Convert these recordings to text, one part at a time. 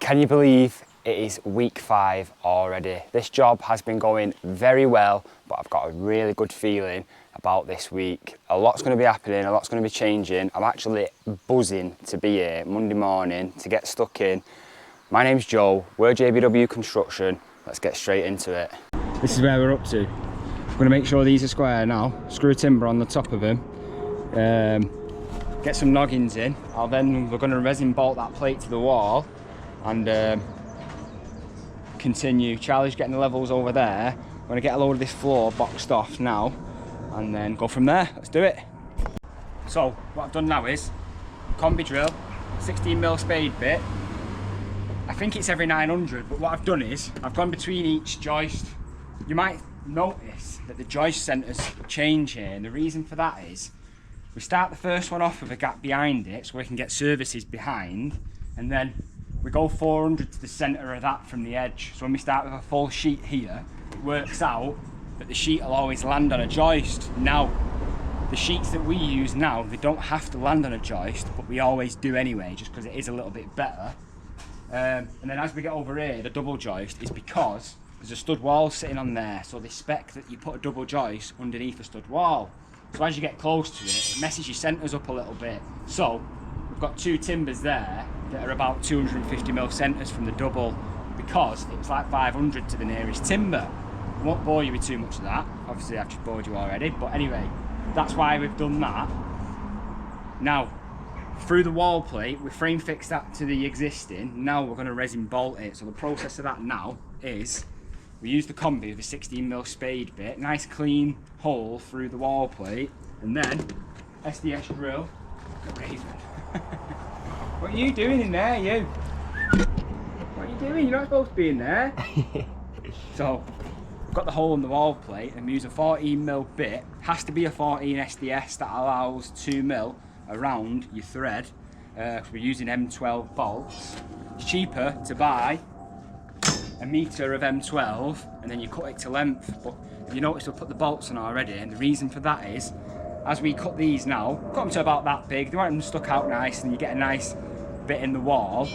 Can you believe it is week 5 already? This job has been going very well, but I've got a really good feeling about this week. A lot's going to be happening, a lot's going to be changing. I'm actually buzzing to be here Monday morning to get stuck in. My name's Joe, we're JBW Construction. Let's get straight into it. This is where we're up to. I'm going to make sure these are square now, screw timber on the top of them, get some noggins in. We're going to resin bolt that plate to the wall and continue. Charlie's getting the levels over there. I'm going to get a load of this floor boxed off now and then go from there. Let's do it. So what I've done now is combi drill, 16mm spade bit. I think it's every 900, but what I've done is I've gone between each joist. You might notice that the joist centres change here, and the reason for that is we start the first one off with a gap behind it so we can get services behind, and then we go 400 to the centre of that from the edge. So when we start with a full sheet here, it works out that the sheet will always land on a joist. Now, the sheets that we use now, they don't have to land on a joist, but we always do anyway, just because it is a little bit better. And then as we get over here, the double joist is because there's a stud wall sitting on there, so they spec that you put a double joist underneath a stud wall. So as you get close to it, it messes your centres up a little bit. So we've got two timbers there that are about 250mm centres from the double, because it's like 500 to the nearest timber. I won't bore you with too much of that, obviously I've just bored you already, but anyway, that's why we've done that. Now, through the wall plate, we frame fix that to the existing. Now we're going to resin bolt it. So the process of that now is we use the combi with a 16mm spade bit, nice clean hole through the wall plate, and then SDS drill. What are you doing in there, you? What are you doing? You're not supposed to be in there. So we've got the hole in the wall plate, and we use a 14mm bit. Has to be a 14 SDS that allows 2mm around your thread, because we're using M12 bolts. It's cheaper to buy a metre of M12 and then you cut it to length, but you notice we've put the bolts on already, and the reason for that is as we cut these now, cut them to about that big, they want them stuck out nice and you get a nice bit in the wall.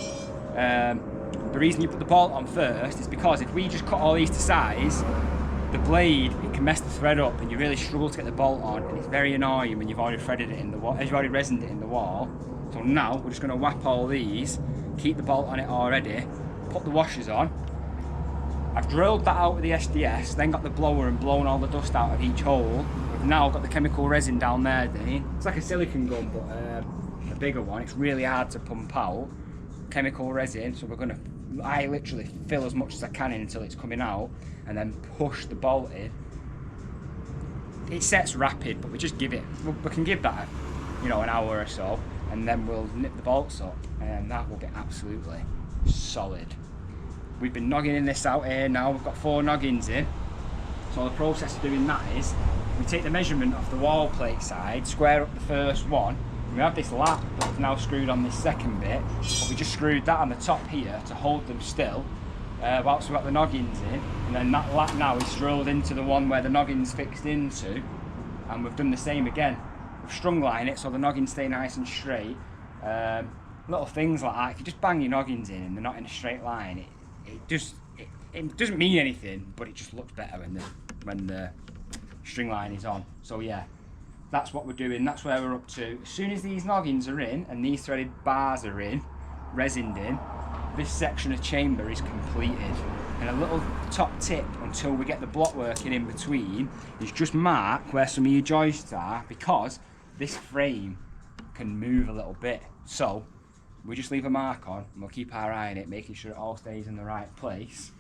The reason you put the bolt on first is because if we just cut all these to size, the blade, it can mess the thread up and you really struggle to get the bolt on, and it's very annoying when you've already threaded it in the wall, as you've already resined it in the wall. So now we're just going to whap all these, keep the bolt on it already, put the washers on. I've drilled that out with the SDS, then got the blower and blown all the dust out of each hole. We've now got the chemical resin down there, Dean. It's like a silicone gun, but a bigger one. It's really hard to pump out. Chemical resin, so I literally fill as much as I can in until it's coming out, and then push the bolt in. It sets rapid, but we just give it, we can give that, an hour or so, and then we'll nip the bolts up, and that will get absolutely solid. We've been nogging this out here now, we've got 4 noggins in. So the process of doing that is, we take the measurement of the wall plate side, square up the first one, and we have this lap that we've now screwed on this second bit, but we just screwed that on the top here to hold them still, whilst we've got the noggins in, and then that lap now is drilled into the one where the noggin's fixed into, and we've done the same again. We've strung line it so the noggins stay nice and straight. Little things like that, if you just bang your noggins in and they're not in a straight line, it doesn't mean anything, but it just looks better when the string line is on. So yeah, that's what we're doing, that's where we're up to. As soon as these noggins are in and these threaded bars are in, resined in, this section of chamber is completed. And a little top tip until we get the block working in between is just mark where some of your joists are, because this frame can move a little bit. So we just leave a mark on and we'll keep our eye on it, making sure it all stays in the right place.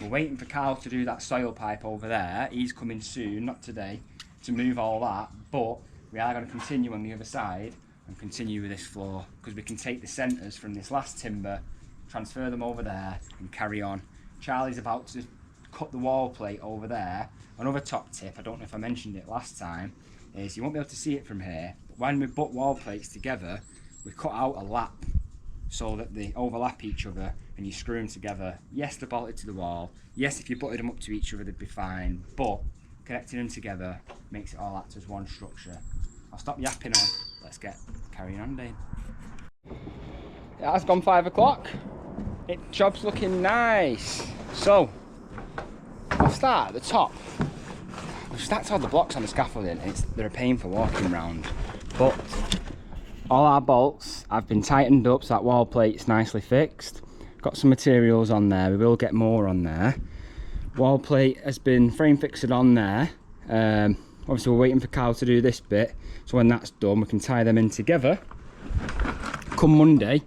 We're waiting for Carl to do that soil pipe over there. He's coming soon, not today, to move all that, but we are going to continue on the other side and continue with this floor, because we can take the centres from this last timber, transfer them over there and carry on. Charlie's about to cut the wall plate over there. Another top tip, I don't know if I mentioned it last time, is you won't be able to see it from here, but when we butt wall plates together, we cut out a lap so that they overlap each other and you screw them together. Yes, they're bolted to the wall. Yes, if you butted them up to each other, they'd be fine, but connecting them together makes it all act as one structure. I'll stop yapping on. Let's get carrying on, Dean. It has gone 5 o'clock. Job's looking nice. So, I'll start at the top. We've stacked all the blocks on the scaffolding and they're a pain for walking around. But all our bolts have been tightened up so that wall plate's nicely fixed. Got some materials on there, we will get more on there. Wall plate has been frame fixed on there. Obviously we're waiting for Carl to do this bit, so when that's done we can tie them in together. Come Monday,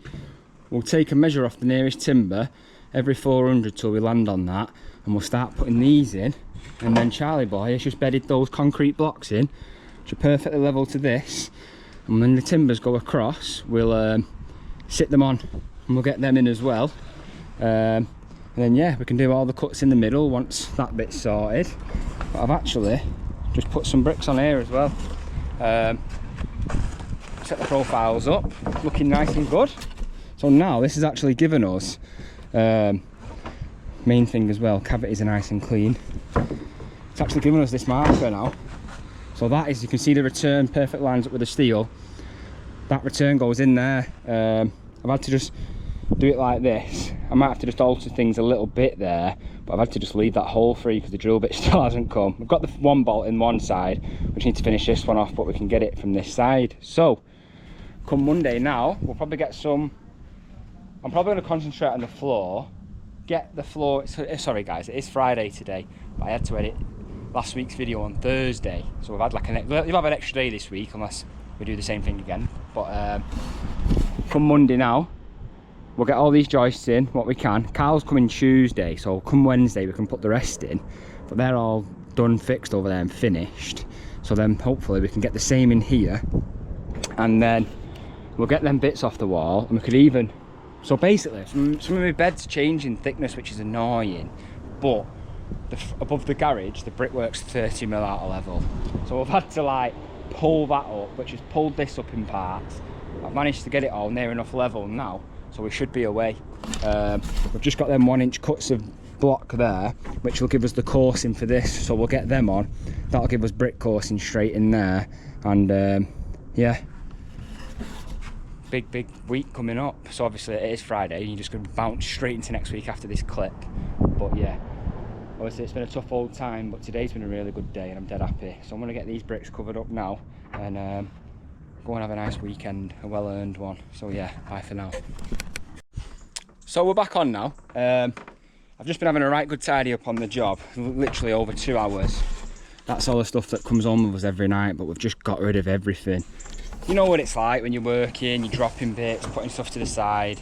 we'll take a measure off the nearest timber every 400 till we land on that, and we'll start putting these in. And then Charlie boy has just bedded those concrete blocks in, which are perfectly level to this. And when the timbers go across, we'll sit them on and we'll get them in as well. And then yeah, we can do all the cuts in the middle once that bit's sorted. But I've actually just put some bricks on here as well. Set the profiles up, looking nice and good. So now this has actually given us main thing as well, cavities are nice and clean. It's actually given us this marker now. So that is, you can see the return perfect lines up with the steel. That return goes in there. I've had to just do it like this. I might have to just alter things a little bit there, but I've had to just leave that hole free because the drill bit still hasn't come. We've got the one bolt in one side, we just need to finish this one off, but we can get it from this side. So come Monday now, we'll probably get some, I'm probably going to concentrate on the floor, get the floor, sorry guys, it is Friday today, but I had to edit last week's video on Thursday, so we've had like you'll have an extra day this week unless we do the same thing again. But come Monday now, we'll get all these joists in what we can. Carl's coming Tuesday, so come Wednesday we can put the rest in, but they're all done, fixed over there and finished. So then hopefully we can get the same in here, and then we'll get them bits off the wall, and we could even, so basically some of my beds change in thickness, which is annoying, but above the garage the brickwork's 30mm out of level, so we've had to like pull that up, which has pulled this up in parts. I've managed to get it all near enough level now, so we should be away. We've just got them 1-inch cuts of block there, which will give us the coursing for this, so we'll get them on. That'll give us brick coursing straight in there, and yeah, big week coming up. So obviously it is Friday and you're just going to bounce straight into next week after this clip. But yeah, obviously it's been a tough old time, but today's been a really good day and I'm dead happy. So I'm going to get these bricks covered up now and go and have a nice weekend, a well-earned one. So yeah, bye for now. So we're back on now. I've just been having a right good tidy up on the job, literally over 2 hours. That's all the stuff that comes on with us every night, but we've just got rid of everything. You know what it's like when you're working, you're dropping bits, putting stuff to the side.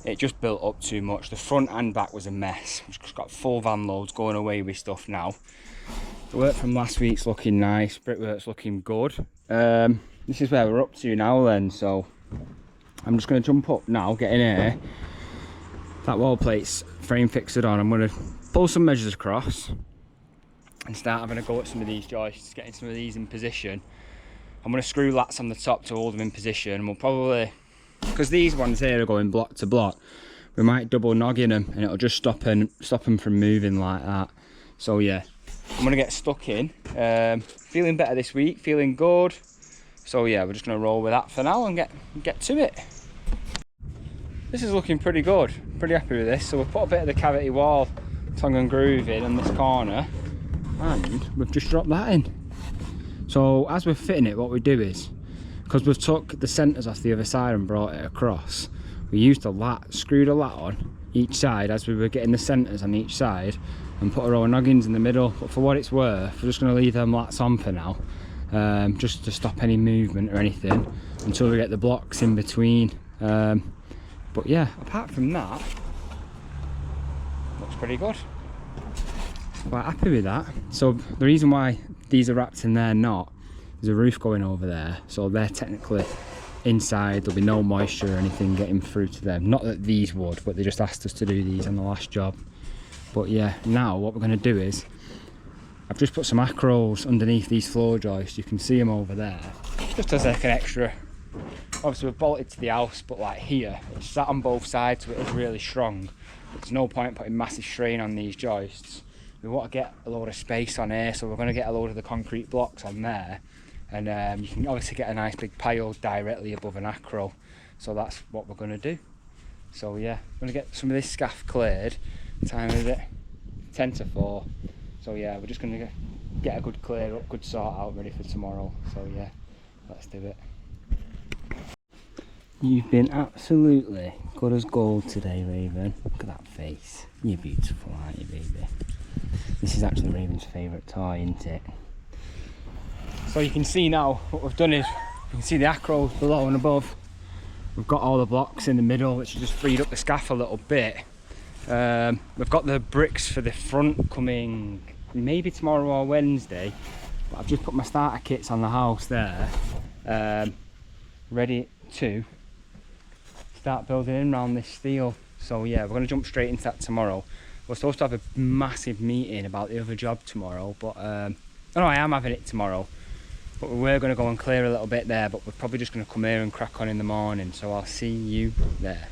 It just built up too much. The front and back was a mess. We've just got full van loads going away with stuff now. The work from last week's looking nice, brickwork's looking good. This is where we're up to now then, so I'm just going to jump up now, get in here. That wall plate's frame fixed on. I'm going to pull some measures across and start having a go at some of these joists, getting some of these in position. I'm going to screw lats on the top to hold them in position, and we'll probably, because these ones here are going block to block, we might double noggin them and it'll just stop them from moving like that. So yeah, I'm going to get stuck in. Feeling better this week, feeling good. So yeah, we're just going to roll with that for now and get to it. This is looking pretty good, pretty happy with this. So we've put a bit of the cavity wall tongue and groove in this corner, and we've just dropped that in. So as we're fitting it, what we do is, because we've took the centres off the other side and brought it across, we used a lat, screwed a lat on each side as we were getting the centres on each side, and put a row of noggins in the middle. But for what it's worth, we're just going to leave them lats on for now, just to stop any movement or anything until we get the blocks in between. But yeah, apart from that, looks pretty good. Quite happy with that. So the reason why these are wrapped in there not, there's a roof going over there, so they're technically inside. There'll be no moisture or anything getting through to them. Not that these would, but they just asked us to do these on the last job. But yeah, now what we're going to do is, I've just put some acros underneath these floor joists. You can see them over there, just as like an extra. Obviously we've bolted to the house, but like here, it's sat on both sides, so it is really strong. There's no point putting massive strain on these joists. We want to get a load of space on here, so we're going to get a load of the concrete blocks on there, and you can obviously get a nice big pile directly above an acro. So that's what we're going to do. So yeah, I'm gonna get some of this scaff cleared. What time is it? 10 to 4. So yeah, we're just gonna get a good clear up, good sort out, ready for tomorrow. So yeah, let's do it. You've been absolutely good as gold today, Raven. Look at that face. You're beautiful, aren't you, baby? This is actually Raven's favourite toy, isn't it? So you can see now what we've done is, you can see the acros below and above. We've got all the blocks in the middle, which has just freed up the scaff a little bit. We've got the bricks for the front coming maybe tomorrow or Wednesday. But I've just put my starter kits on the house there, ready to start building in around this steel. So yeah, we're going to jump straight into that tomorrow. We're supposed to have a massive meeting about the other job tomorrow, but oh no, I am having it tomorrow, but we were going to go and clear a little bit there, but we're probably just going to come here and crack on in the morning, so I'll see you there.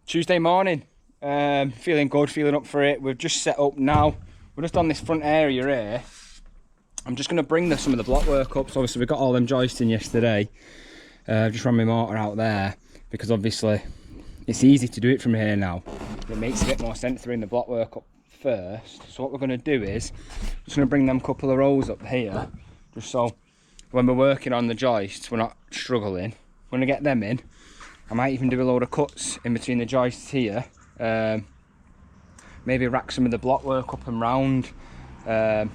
Tuesday morning, feeling good, feeling up for it. We've just set up now. We're just on this front area here. I'm just going to bring some of the block work up. So obviously we got all them joists in yesterday. Just ran my mortar out there, because obviously it's easy to do it from here now. It makes a bit more sense to bring the block work up first. So what we're going to do is just going to bring them couple of rows up here, just so when we're working on the joists we're not struggling. We're going to get them in. I might even do a load of cuts in between the joists here. Maybe rack some of the block work up and round, and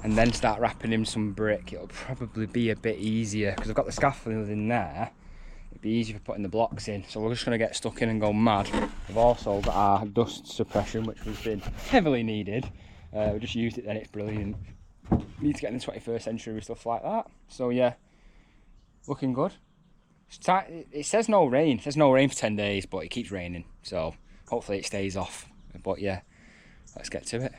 then start wrapping in some brick. It'll probably be a bit easier because I've got the scaffolding in there. It'd be easier for putting the blocks in, so we're just going to get stuck in and go mad. We've also got our dust suppression, which has been heavily needed. We just used it then, it's brilliant. Need to get in the 21st century with stuff like that. So yeah, looking good. It says no rain. It says no rain for 10 days, but it keeps raining, so hopefully it stays off. But yeah, let's get to it.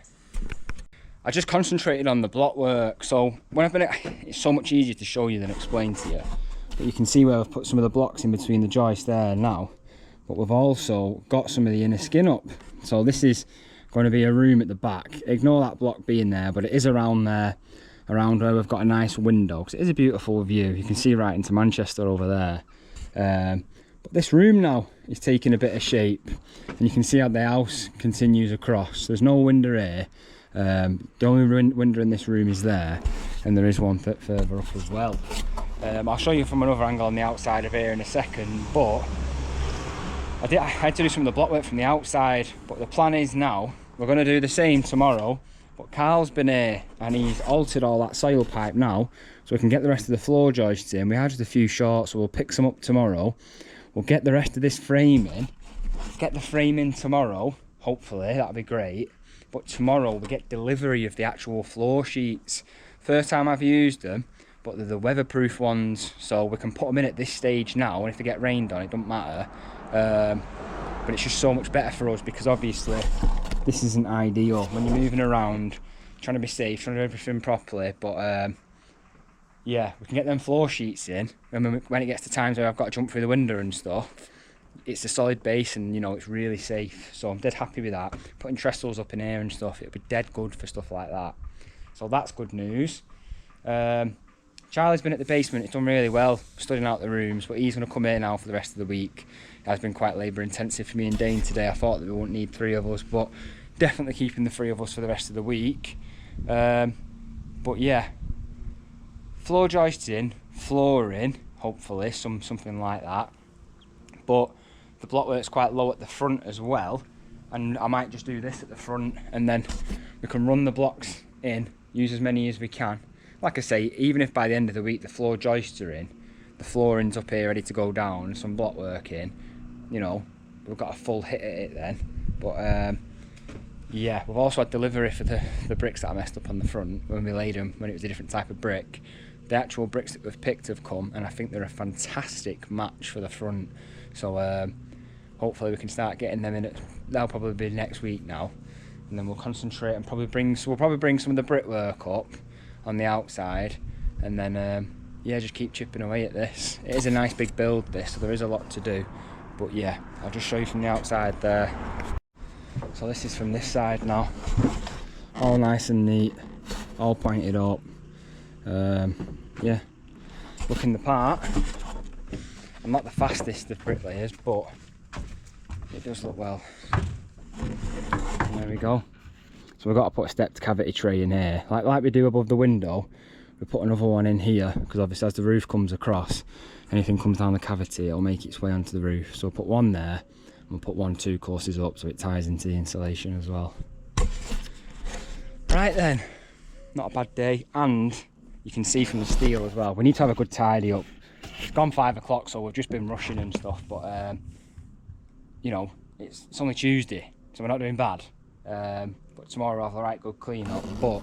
I just concentrated on the block work, so when I've been it's so much easier to show you than explain to you. But you can see where I've put some of the blocks in between the joists there now, but we've also got some of the inner skin up. So this is going to be a room at the back. Ignore that block being there, but it is around there, around where we've got a nice window, because it is a beautiful view. You can see right into Manchester over there. But this room now is taking a bit of shape, and you can see how the house continues across. There's no window here. The only window in this room is there, and there is one further up as well. I'll show you from another angle on the outside of here in a second, but I had to do some of the block work from the outside. But the plan is now, we're going to do the same tomorrow, but Carl's been here and he's altered all that soil pipe now, so we can get the rest of the floor joists in. We had just a few short, so we'll pick some up tomorrow. We'll get the rest of this frame in, get the frame in tomorrow, hopefully, that'll be great. But tomorrow we get delivery of the actual floor sheets. First time I've used them, but they're the weatherproof ones, so we can put them in at this stage now, and if they get rained on, it doesn't matter. But it's just so much better for us, because obviously this isn't ideal when you're moving around, trying to be safe, trying to do everything properly. But yeah, we can get them floor sheets in, and when it gets to times where I've got to jump through the window and stuff, it's a solid base, and you know, it's really safe. So I'm dead happy with that. Putting trestles up in here and stuff, it'll be dead good for stuff like that. So that's good news. Charlie's been at the basement, he's done really well studying out the rooms, but he's going to come here now for the rest of the week. It has been quite labour intensive for me and Dane today. I thought that we wouldn't need 3 of us, but definitely keeping the 3 of us for the rest of the week. But yeah, floor joists in, flooring, hopefully, something like that. But the block work's quite low at the front as well, and I might just do this at the front, and then we can run the blocks in, use as many as we can. Like I say, even if by the end of the week the floor joists are in, the flooring's up here ready to go down, and some block work in, you know, we've got a full hit at it then. But yeah, we've also had delivery for the bricks that I messed up on the front when we laid them, when it was a different type of brick. The actual bricks that we've picked have come, and I think they're a fantastic match for the front. So hopefully we can start getting them in. That'll probably be next week now, and then we'll concentrate and probably bring some of the brickwork up on the outside, and then yeah, just keep chipping away at this. It is a nice big build this, so there is a lot to do. But yeah, I'll just show you from the outside there. So this is from this side now, all nice and neat, all pointed up. Yeah, looking the part. I'm not the fastest of bricklayers, but It does look well. There we go. So we've got to put a stepped cavity tray in here, like we do above the window. We put another one in here because obviously as the roof comes across, anything comes down the cavity, it'll make its way onto the roof. So we'll put one there, and we'll put 1 2 courses up so it ties into the insulation as well. Right then, not a bad day, and you can see from the steel as well, we need to have a good tidy up. It's gone 5 o'clock, so we've just been rushing and stuff, but you know, it's only Tuesday, so we're not doing bad. But tomorrow we'll have a right good clean up, but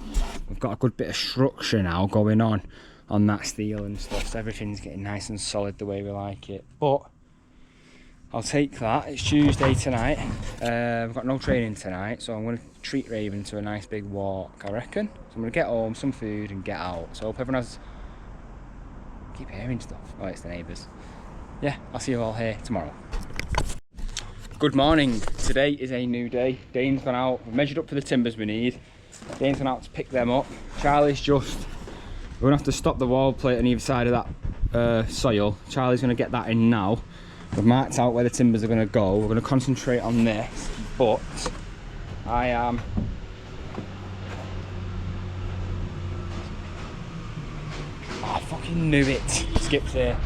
we've got a good bit of structure now going on that steel and stuff, so everything's getting nice and solid the way we like it. But I'll take that. It's Tuesday tonight. We've got no training tonight, so I'm going to treat Raven to a nice big walk, I reckon. So I'm going to get home, some food, and get out. So I hope everyone has... I keep hearing stuff. Oh, it's the neighbours. Yeah, I'll see you all here tomorrow. Good morning. Today is a new day. Dane's gone out. We've measured up for the timbers we need. Dane's gone out to pick them up. Charlie's just... We're going to have to stop the wall plate on either side of that soil. Charlie's going to get that in now. We've marked out where the timbers are going to go. We're going to concentrate on this, but I am... I fucking knew it. Skipped here.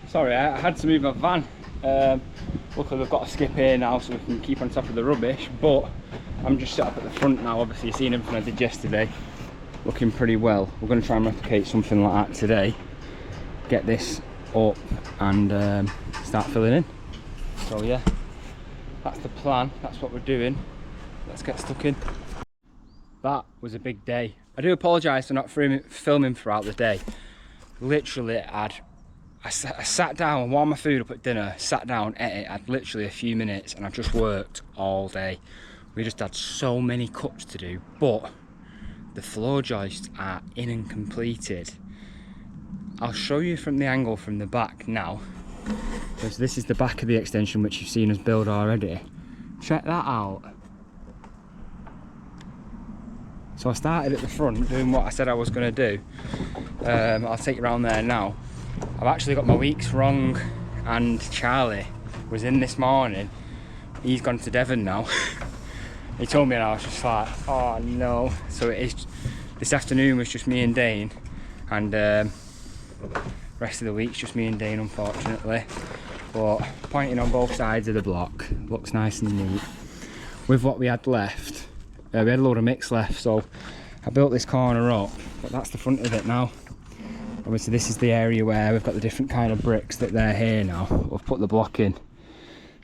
Sorry, I had to move my van. Luckily we've got a skip here now so we can keep on top of the rubbish, but I'm just set up at the front now. Obviously you've seen everything I did yesterday. Looking pretty well. We're going to try and replicate something like that today. Get this up and start filling in. So yeah, that's the plan, that's what we're doing. Let's get stuck in. That was a big day. I do apologise for not filming throughout the day. Literally I sat down, warmed my food up at dinner, sat down, ate it, had literally a few minutes, and I've just worked all day. We just had so many cuts to do, but the floor joists are in and completed. I'll show you from the angle from the back now, because this is the back of the extension which you've seen us build already. Check that out. So I started at the front doing what I said I was going to do. I'll take you around there now. I've actually got my weeks wrong, and Charlie was in this morning. He's gone to Devon now. He told me and I was just like, oh no. So it is, this afternoon was just me and Dane, and rest of the week's just me and Dane, unfortunately. But pointing on both sides of the block, looks nice and neat. With what we had left, we had a load of mix left, so I built this corner up, but that's the front of it now. Obviously this is the area where we've got the different kind of bricks that they're here now. We've put the block in.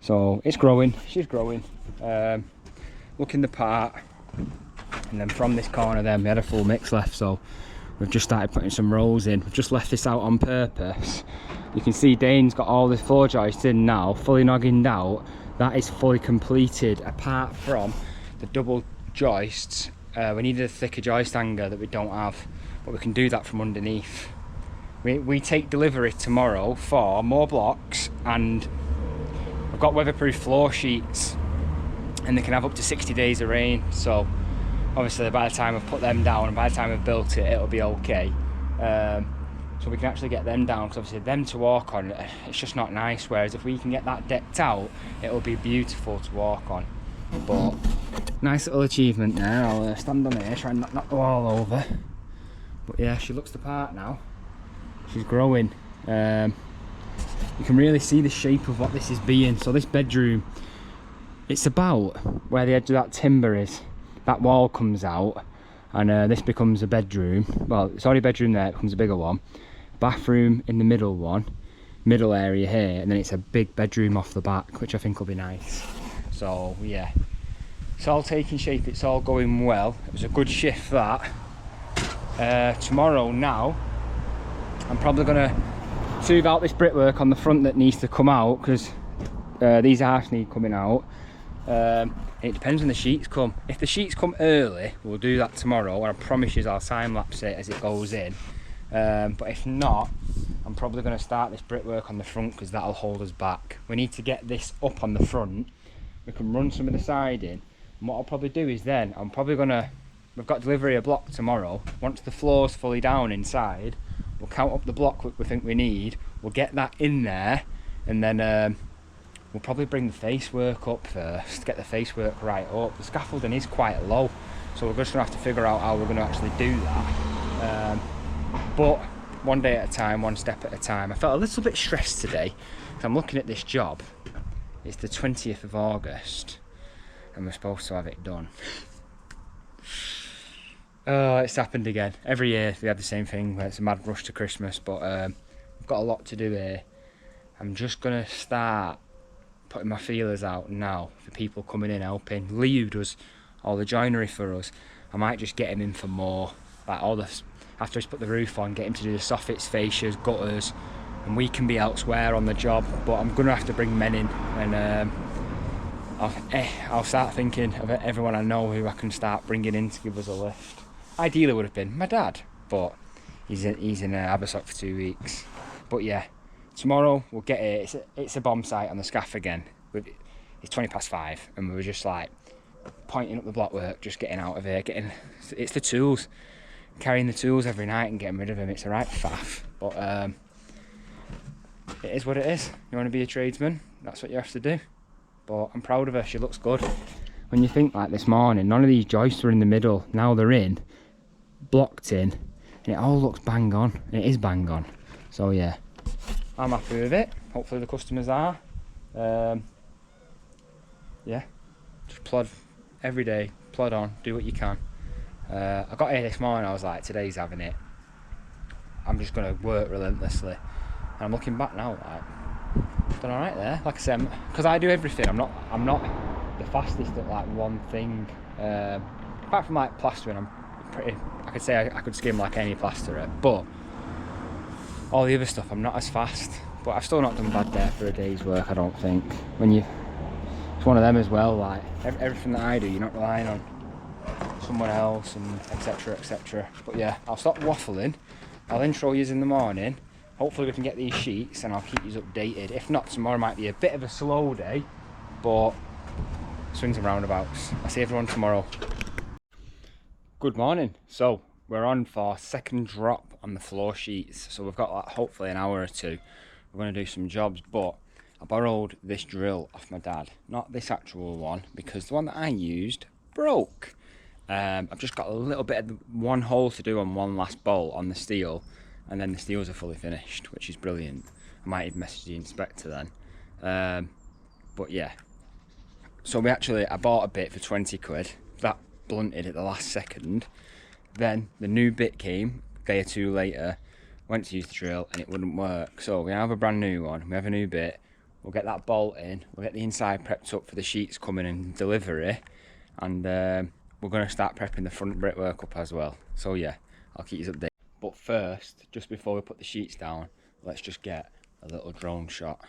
So it's growing, she's growing. Looking the part, and then from this corner then we had a full mix left, so we've just started putting some rolls in. We've just left this out on purpose. You can see Dane's got all the floor joists in now, fully nogginged out. That is fully completed, apart from the double joists. We needed a thicker joist hanger that we don't have, but we can do that from underneath. We take delivery tomorrow for more blocks, and we've got weatherproof floor sheets, and they can have up to 60 days of rain. So obviously by the time I've put them down and by the time I've built it, it'll be okay. So we can actually get them down, because obviously them to walk on, it's just not nice. Whereas if we can get that decked out, it'll be beautiful to walk on. But nice little achievement there. I'll stand on here, try and not knock the wall over. But yeah, she looks the part now. She's growing. You can really see the shape of what this is being. So this bedroom, it's about where the edge of that timber is. That wall comes out, and this becomes a bedroom. Well, it's already a bedroom there, it becomes a bigger one. Bathroom in the middle area here, and then it's a big bedroom off the back, which I think will be nice. So yeah, it's all taking shape, it's all going well. It was a good shift that. Tomorrow now, I'm probably gonna sieve out this brickwork on the front that needs to come out, because these arcs need coming out. It depends when the sheets come. If the sheets come early, we'll do that tomorrow, and I promise you I'll time lapse it as it goes in. But if not, I'm probably going to start this brickwork on the front, because that'll hold us back. We need to get this up on the front. We can run some of the siding, and what I'll probably do is then I'm probably going to, we've got delivery of block tomorrow. Once the floor's fully down inside, we'll count up the block we think we need, we'll get that in there, and then we'll probably bring the facework up first, get the facework right up. The scaffolding is quite low, so we're just going to have to figure out how we're going to actually do that. But one day at a time, one step at a time. I felt a little bit stressed today, because I'm looking at this job. It's the 20th of August, and we're supposed to have it done. Oh, it's happened again. Every year we have the same thing, where it's a mad rush to Christmas, but we've got a lot to do here. I'm just going to start putting my feelers out now for people coming in helping. Lee, who does all the joinery for us, I might just get him in for more, like all this, after he's put the roof on, get him to do the soffits, fascias, gutters, and we can be elsewhere on the job. But I'm going to have to bring men in, and I'll start thinking of everyone I know who I can start bringing in to give us a lift. Ideally would have been my dad, but he's in Abersock for 2 weeks. But yeah, tomorrow we'll get it. It's a bomb site on the scaff again. It's 5:20, and we were just like pointing up the blockwork, just getting out of here. It's the tools, carrying the tools every night and getting rid of them. It's a right faff, but it is what it is. You want to be a tradesman, that's what you have to do. But I'm proud of her. She looks good. When you think, like this morning, none of these joists were in the middle. Now they're in, blocked in, and it all looks bang on. It is bang on. So yeah, I'm happy with it. Hopefully the customers are. Yeah, just plod every day, plod on, do what you can. I got here this morning, I was like, today's having it. I'm just going to work relentlessly. And I'm looking back now, like, done alright there. Like I said, because I do everything, I'm not the fastest at like one thing. Apart from like plastering, I'm pretty, I could say I could skim like any plasterer, but all the other stuff I'm not as fast. But I've still not done bad there for a day's work, I don't think. It's one of them as well, like everything that I do, you're not relying on someone else, and etc, etc. But yeah, I'll stop waffling. I'll intro yous in the morning. Hopefully we can get these sheets, and I'll keep yous updated. If not, tomorrow might be a bit of a slow day, but swings and roundabouts. I'll see everyone tomorrow. Good morning. So we're on for second drop on the floor sheets. So we've got like hopefully an hour or two. We're going to do some jobs, but I borrowed this drill off my dad. Not this actual one, because the one that I used broke. I've just got a little bit of one hole to do on one last bolt on the steel, and then the steels are fully finished, which is brilliant. I might even message the inspector then. But yeah. So I bought a bit for 20 quid. That blunted at the last second. Then the new bit came a day or two later. Went to use the drill and it wouldn't work. So we have a brand new one. We have a new bit. We'll get that bolt in. We'll get the inside prepped up for the sheets coming in delivery. And we're going to start prepping the front brickwork up as well. So yeah, I'll keep you updated. But first, just before we put the sheets down, let's just get a little drone shot.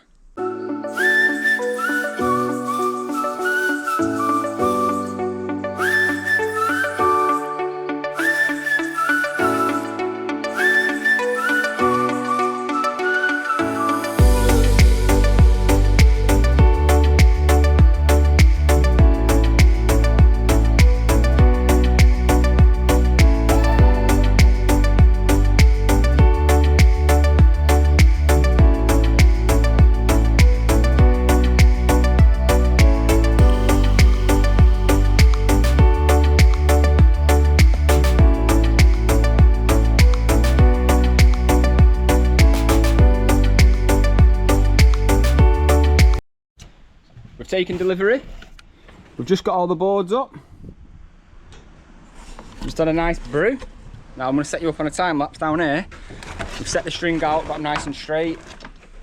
Taking delivery. We've just got all the boards up. Just had a nice brew. Now I'm going to set you up on a time lapse down here. We've set the string out, got them nice and straight.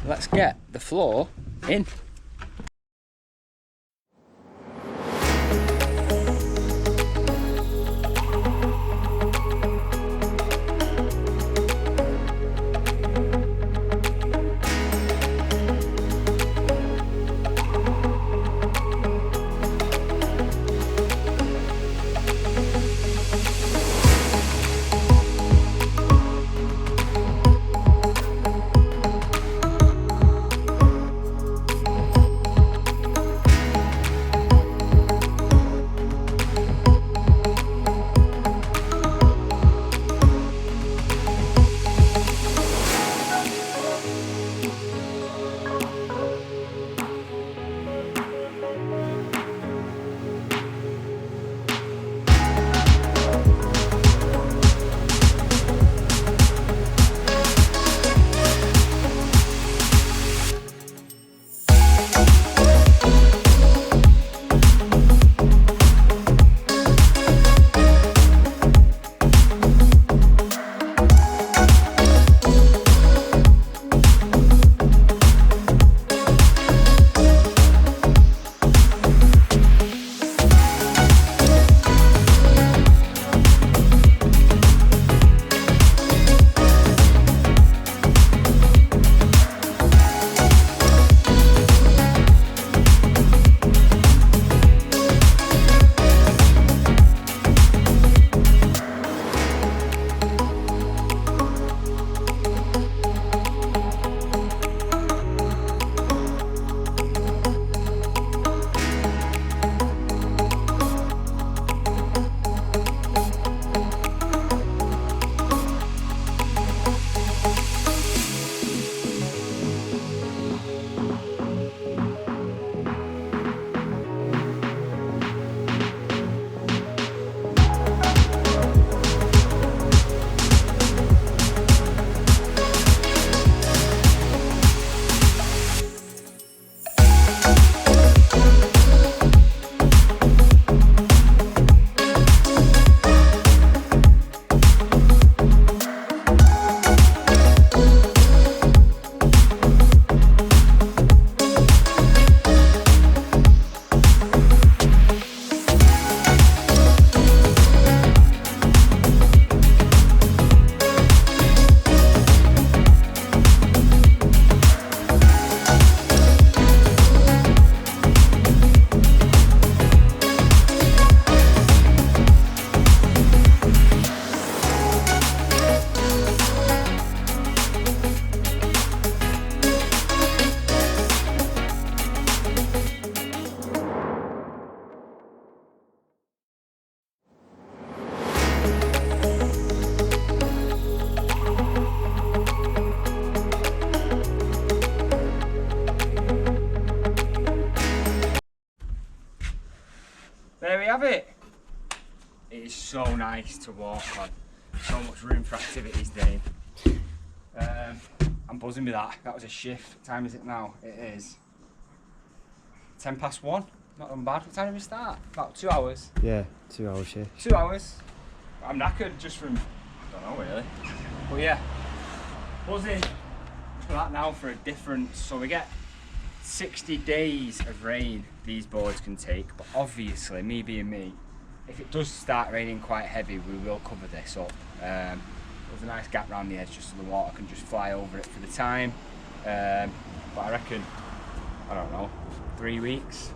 Let's get the floor in. so nice to walk on. So much room for activities, Dave. I'm buzzing with that. That was a shift. What time is it now? It is 1:10 Not bad. What time did we start? About 2 hours. Yeah, 2 hour shift. 2 hours. I'm knackered just from, I don't know really. But yeah, buzzing for that now for a difference. So we get 60 days of rain these boards can take, but obviously, me being me, if it does start raining quite heavy, we will cover this up. There's a nice gap around the edge just so the water can just fly over it for the time. But I reckon, I don't know, 3 weeks.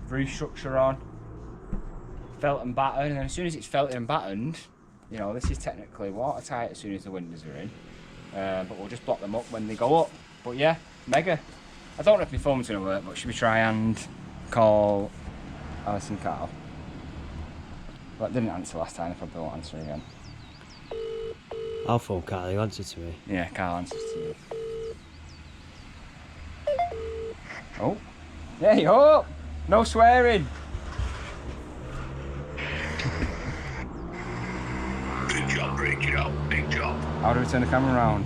Roof structure on, felt and battened, and then as soon as it's felted and battened, you know, this is technically watertight as soon as the windows are in. But we'll just block them up when they go up. But yeah, mega. I don't know if my phone's going to work, but should we try and call Alice and Carl? Well, it didn't answer last time, I probably won't answer again. I'll phone Carl, he'll answer to me. Yeah, Carl answers to you. Oh, there you go. No swearing. Good job, break it out. Big job. How do we turn the camera around?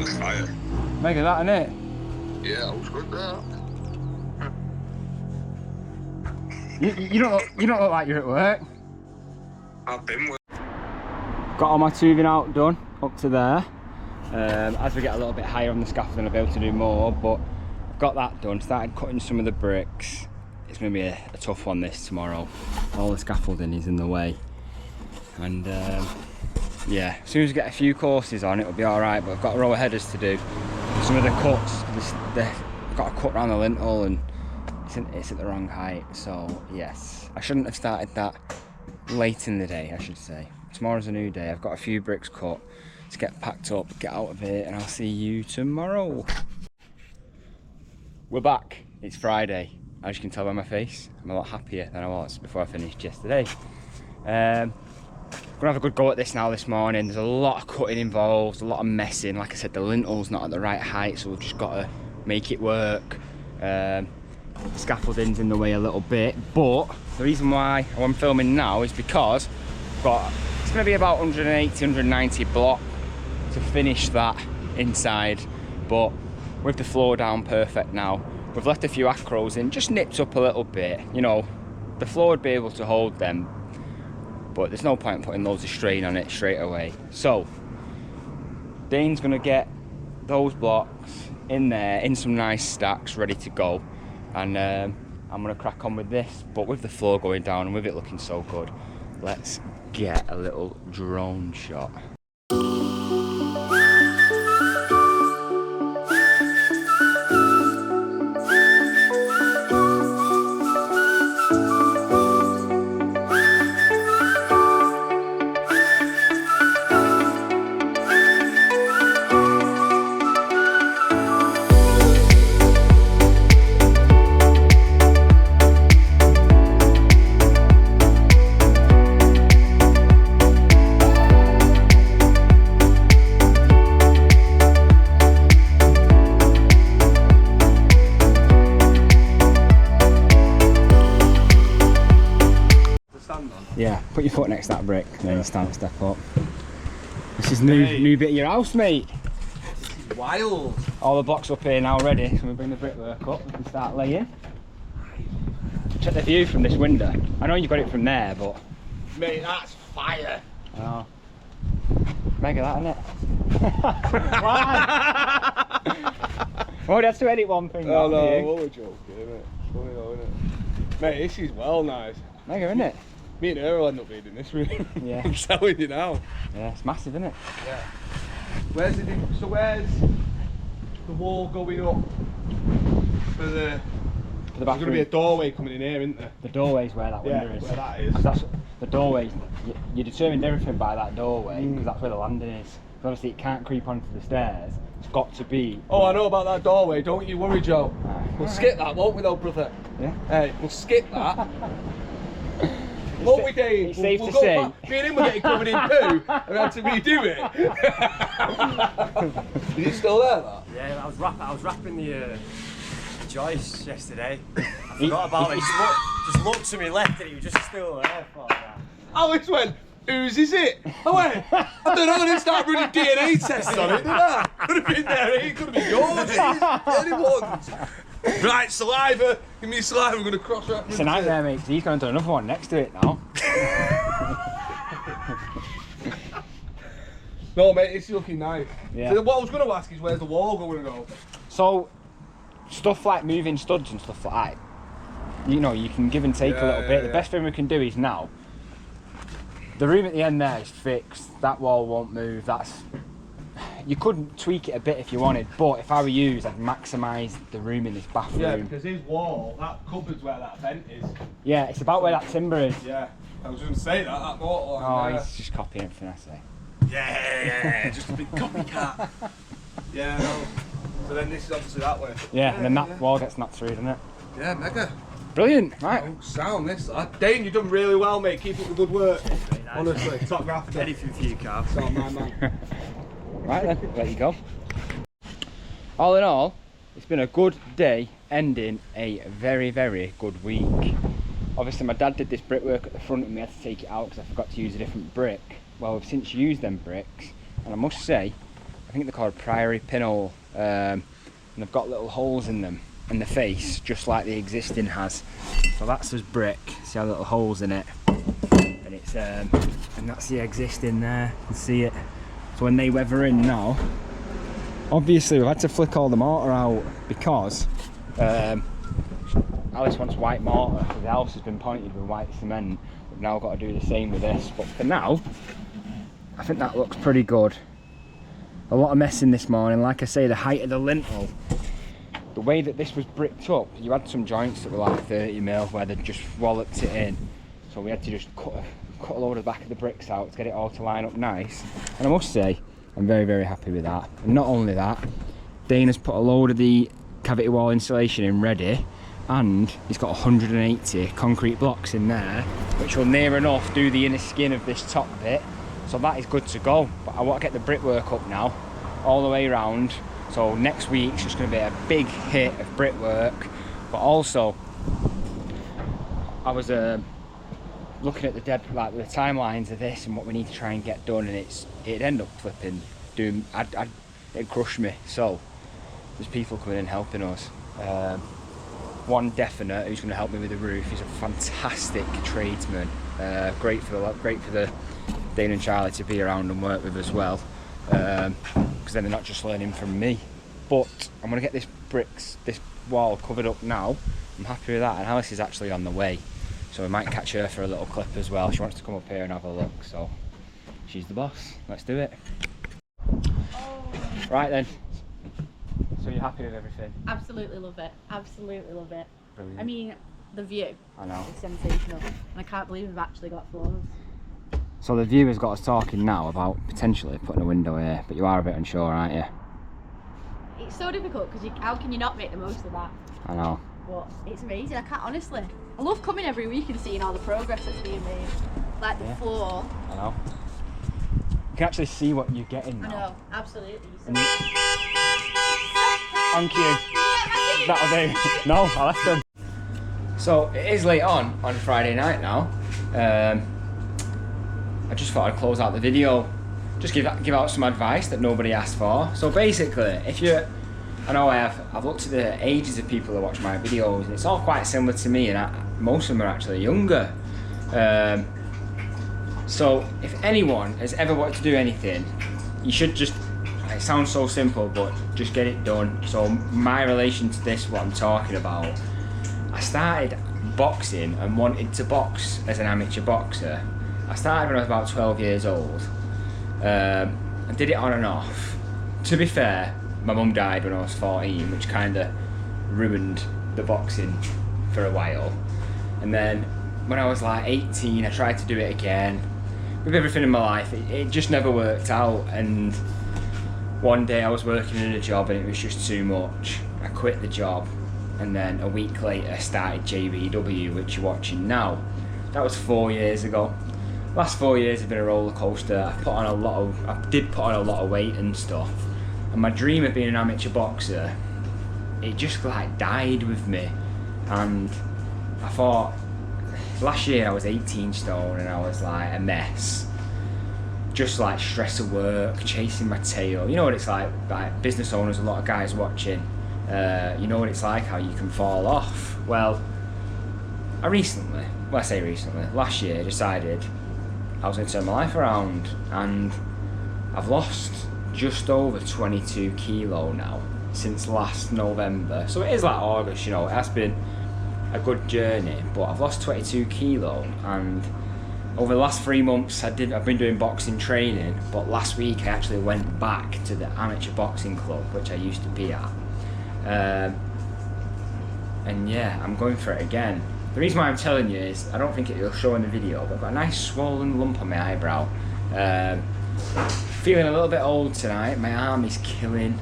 It's fire. Mega that, innit? Yeah, that was good there. You don't look like you're at work. I've been with. Got all my tubing out done up to there. As we get a little bit higher on the scaffolding, I'll be able to do more, but I've got that done. Started cutting some of the bricks. It's going to be a tough one this tomorrow. All the scaffolding is in the way. And yeah, as soon as we get a few courses on, it'll be alright, but I've got a row of headers to do. Some of the cuts, I've got to cut around the lintel and it's at the wrong height, so yes. I shouldn't have started that late in the day, I should say. Tomorrow's a new day. I've got a few bricks cut to get packed up, get out of here, and I'll see you tomorrow. We're back. It's Friday. As you can tell by my face, I'm a lot happier than I was before I finished yesterday. Gonna have a good go at this now this morning. There's a lot of cutting involved, a lot of messing. Like I said, the lintel's not at the right height, so we've just got to make it work. The scaffolding's in the way a little bit, but the reason why I'm filming now is because it's going to be about 180, 190 block to finish that inside, but with the floor down perfect now, we've left a few acros in, just nipped up a little bit. You know, the floor would be able to hold them, but there's no point putting loads of strain on it straight away. So Dane's going to get those blocks in there in some nice stacks ready to go, and I'm going to crack on with this, but with the floor going down and with it looking so good, let's get a little drone shot. Yeah, put your foot next to that brick, and then you step up. This is new bit of your house, mate. Wild. All the blocks up here now ready, so we bring the brickwork up, we can start laying. Check the view from this window. I know you got it from there, but... Mate, that's fire. I know. Mega that, innit? Why? Oh, that's to edit one thing. Oh no, what we're joking, innit? Funny though, innit? Mate, this is well nice. Mega, isn't it? Me and her will end up being in this room. Yeah. I'm telling you now. Yeah, it's massive, isn't it? Yeah. Where's the wall going up for the For the There's bathroom. going to be a doorway coming in here, isn't there? The doorway's where that window is. Where that is. That's the doorway. You determined everything by that doorway because that's where the landing is. So obviously it can't creep onto the stairs. It's got to be. Oh, I know about that doorway. Don't you worry, Joe. We'll skip that, won't we, though, brother? Yeah. Hey, we'll skip that. What we doing? It's safe we'll to go say. back. Me and him were getting covered in poo, and we had to redo it. Is it still there, that? Yeah, I was wrapping the joists yesterday. I forgot about it. Just looked to my left and he was just still there for that. Alice went, whose is it? I went, I don't know, I didn't start running DNA tests on it, did I? Could have been there, it could have been yours, anyone's. Right, saliva, give me saliva, I'm going to cross-reference. It's a nightmare, mate, 'cause he's going to do another one next to it now. No, mate, it's looking nice. Yeah. So what I was going to ask is, where's the wall going to go? So, stuff like moving studs and stuff like that, you know, you can give and take a little bit. The best thing we can do is now, the room at the end there is fixed, that wall won't move, you could tweak it a bit if you wanted, but if I were you, I'd maximise the room in this bathroom. Yeah, because his wall, that cupboard's where that vent is. Yeah, it's about where that timber is. Yeah, I was going to say that bottle. Oh, he's just copying everything I say. Yeah, just a big copycat. Yeah, no. So then this is obviously that way. Yeah, and then that wall gets knocked through, doesn't it? Yeah, mega. Brilliant, right. Oh, sound this, lad. Dane, you've done really well, mate. Keep up the good work. Nice. Honestly, top grafter. Anything for you, Carl. So, my man. Right then, let you go. All in all, it's been a good day ending a very, very good week. Obviously my dad did this brickwork at the front and we had to take it out because I forgot to use a different brick. Well, we've since used them bricks, and I must say, I think they're called Priory Pinhole, and they've got little holes in them, in the face, just like the existing has. So that's his brick, see how little holes in it, and it's and that's the existing there, you can see it. So when they weather in now, obviously we've had to flick all the mortar out because Alice wants white mortar, so the house has been pointed with white cement. We've now got to do the same with this, but for now, I think that looks pretty good. A lot of messing this morning, like I say, the height of the lintel, the way that this was bricked up, you had some joints that were like 30mm where they just walloped it in, so we had to just cut a load of the back of the bricks out to get it all to line up nice. And I must say, I'm very, very happy with that. And not only that, Dana's put a load of the cavity wall insulation in ready, and he's got 180 concrete blocks in there, which will near enough do the inner skin of this top bit. So that is good to go. But I want to get the brickwork up now, all the way around. So next week's just going to be a big hit of brickwork. But also, I was looking at the timelines of this and what we need to try and get done, and it'd end up flipping doing. It'd crush me. So there's people coming in helping us. One definite who's going to help me with the roof. He's a fantastic tradesman. Great for the Dane and Charlie to be around and work with as well, because then they're not just learning from me. But I'm going to get this wall covered up now. I'm happy with that, and Alice is actually on the way, so we might catch her for a little clip as well. She wants to come up here and have a look, so she's the boss. Let's do it. Right then. So you're happy with everything? Absolutely love it. Absolutely love it. Brilliant. I mean, the view I know. is sensational, and I can't believe we've actually got floors. So the viewer's got us talking now about potentially putting a window here, but you are a bit unsure, aren't you? It's so difficult because how can you not make the most of that? I know. But it's amazing. I can't honestly. I love coming every week and seeing all the progress that's being made. Like the floor. I know. You can actually see what you're getting now. I know, absolutely. And thank you. That'll do. No, I left them. So it is late on Friday night now. I just thought I'd close out the video, just give out some advice that nobody asked for. So basically, I know I've looked at the ages of people that watch my videos, and it's all quite similar to me, and most of them are actually younger. So if anyone has ever wanted to do anything, you should just, it sounds so simple, but just get it done. So my relation to this, what I'm talking about, I started boxing and wanted to box as an amateur boxer. I started when I was about 12 years old. I did it on and off. To be fair, my mum died when I was 14, which kind of ruined the boxing for a while. And then when I was like 18, I tried to do it again. With everything in my life, it just never worked out. And one day I was working in a job and it was just too much. I quit the job, and then a week later started JBW, which you're watching now. That was 4 years ago. Last 4 years have been a roller coaster. I did put on a lot of weight and stuff. And my dream of being an amateur boxer it just like died with me. And I thought, last year I was 18 stone and I was like a mess. Just like stress of work, chasing my tail. You know what it's like business owners, a lot of guys watching. You know what it's like, how you can fall off. Well, last year I decided I was going to turn my life around, and I've lost just over 22 kilo now since last November. So it is like August, you know, it has been a good journey, but I've lost 22 kilo, and over the last 3 months I've been doing boxing training, but last week I actually went back to the amateur boxing club which I used to be at. And yeah, I'm going for it again. The reason why I'm telling you is, I don't think it'll show in the video, but I've got a nice swollen lump on my eyebrow. Feeling a little bit old tonight, my arm is killing.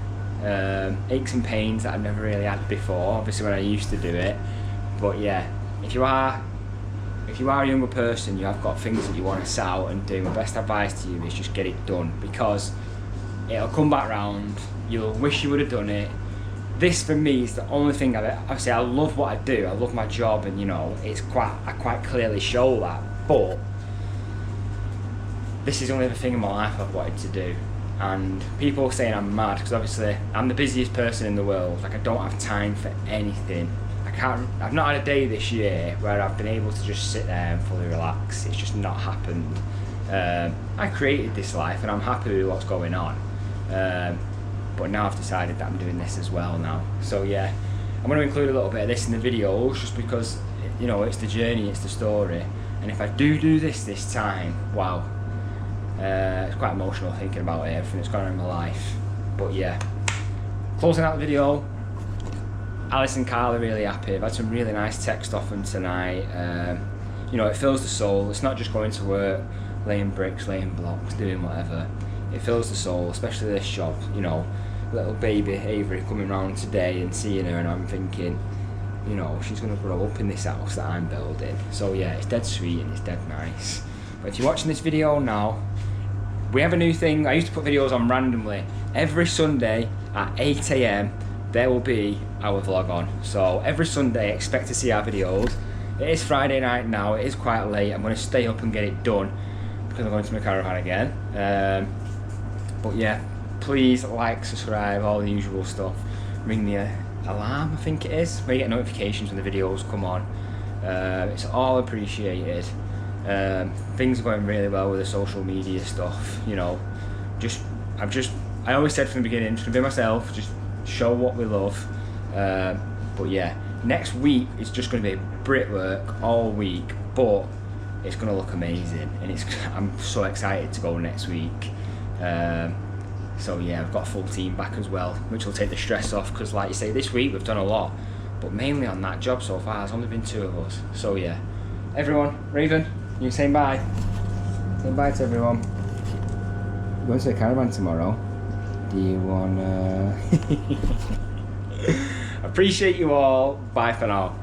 Aches and pains that I've never really had before, obviously when I used to do it. But yeah, if you are a younger person, you have got things that you want to set out and do, my best advice to you is just get it done, because it'll come back round, you'll wish you would have done it. This for me is the only thing obviously I love what I do, I love my job, and you know, I quite clearly show that, but this is the only other thing in my life I've wanted to do. And people saying I'm mad, because obviously I'm the busiest person in the world, like I don't have time for anything. I've not had a day this year where I've been able to just sit there and fully relax. It's just not happened. I created this life and I'm happy with what's going on. But now I've decided that I'm doing this as well now. So yeah, I'm going to include a little bit of this in the videos just because, you know, it's the journey, it's the story. And if I do this time, wow. It's quite emotional thinking about it, everything that's gone on in my life. But yeah, closing out the video, Alice and Carl are really happy. I've had some really nice text off them tonight. You know, it fills the soul. It's not just going to work, laying bricks, laying blocks, doing whatever. It fills the soul, especially this job. You know, little baby Avery coming round today and seeing her, and I'm thinking, you know, she's going to grow up in this house that I'm building. So yeah, it's dead sweet and it's dead nice. But if you're watching this video now, we have a new thing. I used to put videos on randomly. Every Sunday at 8 AM, there will be our vlog on. So every Sunday, expect to see our videos. It is Friday night now, it is quite late. I'm going to stay up and get it done because I'm going to my caravan again. But yeah, please like, subscribe, all the usual stuff. Ring the alarm, I think it is, where you get notifications when the videos come on. It's all appreciated. Things are going really well with the social media stuff, you know. I always said from the beginning, just gonna be myself, just show what we love. But yeah, next week it's just gonna be brickwork all week, but it's gonna look amazing, and I'm so excited to go next week. So yeah, I've got a full team back as well, which will take the stress off, because like you say, this week we've done a lot, but mainly on that job so far, there's only been 2 of us. So yeah, everyone, Raven, you saying bye? Saying bye to everyone. We're going to the caravan tomorrow. Do you wanna? Appreciate you all. Bye for now.